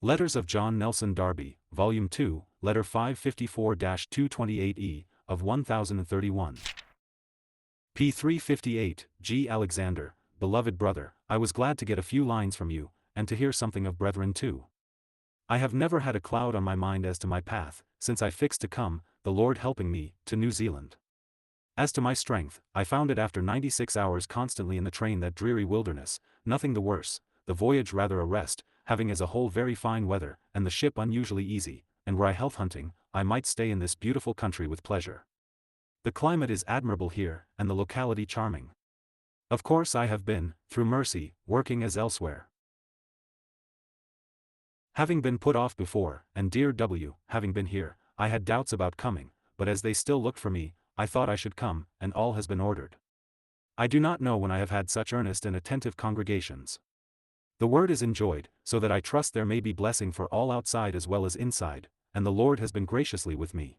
Letters of John Nelson Darby, Volume 2, Letter 554-228E, of 1031. p. 358, G. Alexander, beloved brother, I was glad to get a few lines from you, and to hear something of brethren too. I have never had a cloud on my mind as to my path, since I fixed to come, the Lord helping me, to New Zealand. As to my strength, I found it after 96 hours constantly in the train, that dreary wilderness, nothing the worse, the voyage rather a rest, having as a whole very fine weather, and the ship unusually easy, and were I health hunting, I might stay in this beautiful country with pleasure. The climate is admirable here, and the locality charming. Of course I have been, through mercy, working as elsewhere. Having been put off before, and dear W. having been here, I had doubts about coming, but as they still looked for me, I thought I should come, and all has been ordered. I do not know when I have had such earnest and attentive congregations. The word is enjoyed, so that I trust there may be blessing for all outside as well as inside, and the Lord has been graciously with me.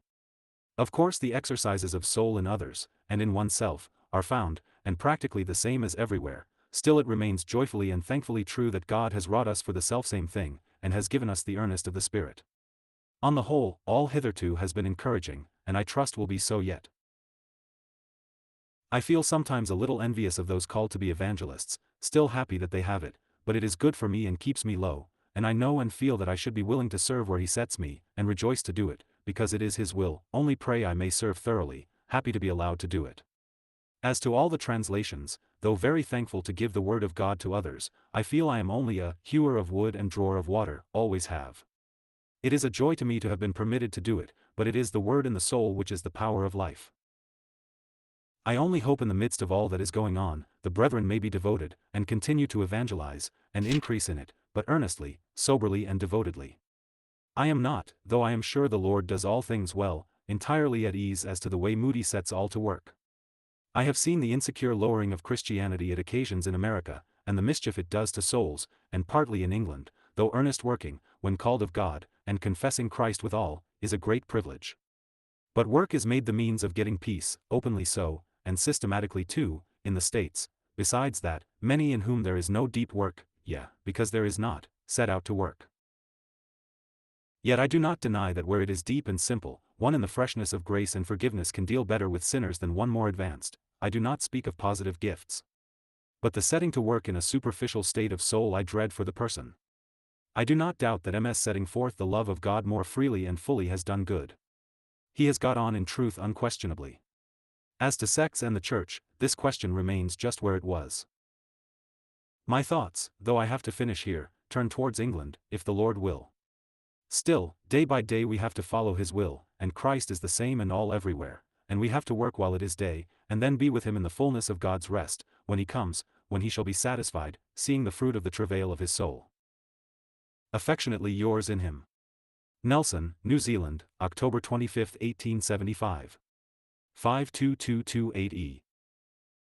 Of course the exercises of soul in others, and in oneself, are found, and practically the same as everywhere, still it remains joyfully and thankfully true that God has wrought us for the selfsame thing, and has given us the earnest of the Spirit. On the whole, all hitherto has been encouraging, and I trust will be so yet. I feel sometimes a little envious of those called to be evangelists, still happy that they have it, but it is good for me and keeps me low, and I know and feel that I should be willing to serve where he sets me, and rejoice to do it, because it is his will, only pray I may serve thoroughly, happy to be allowed to do it. As to all the translations, though very thankful to give the word of God to others, I feel I am only a hewer of wood and drawer of water, always have. It is a joy to me to have been permitted to do it, but it is the word in the soul which is the power of life. I only hope in the midst of all that is going on, the brethren may be devoted, and continue to evangelize, and increase in it, but earnestly, soberly and devotedly. I am not, though I am sure the Lord does all things well, entirely at ease as to the way Moody sets all to work. I have seen the insecure lowering of Christianity at occasions in America, and the mischief it does to souls, and partly in England, though earnest working, when called of God, and confessing Christ withal, is a great privilege. But work is made the means of getting peace, openly so, and systematically too, in the States. Besides that, many in whom there is no deep work, because there is not, set out to work. Yet I do not deny that where it is deep and simple, one in the freshness of grace and forgiveness can deal better with sinners than one more advanced. I do not speak of positive gifts. But the setting to work in a superficial state of soul I dread for the person. I do not doubt that MS setting forth the love of God more freely and fully has done good. He has got on in truth unquestionably. As to sects and the church, this question remains just where it was. My thoughts, though I have to finish here, turn towards England, if the Lord will. Still, day by day we have to follow his will, and Christ is the same and all everywhere, and we have to work while it is day, and then be with him in the fullness of God's rest, when he comes, when he shall be satisfied, seeing the fruit of the travail of his soul. Affectionately yours in him. Nelson, New Zealand, October 25, 1875. 52228E.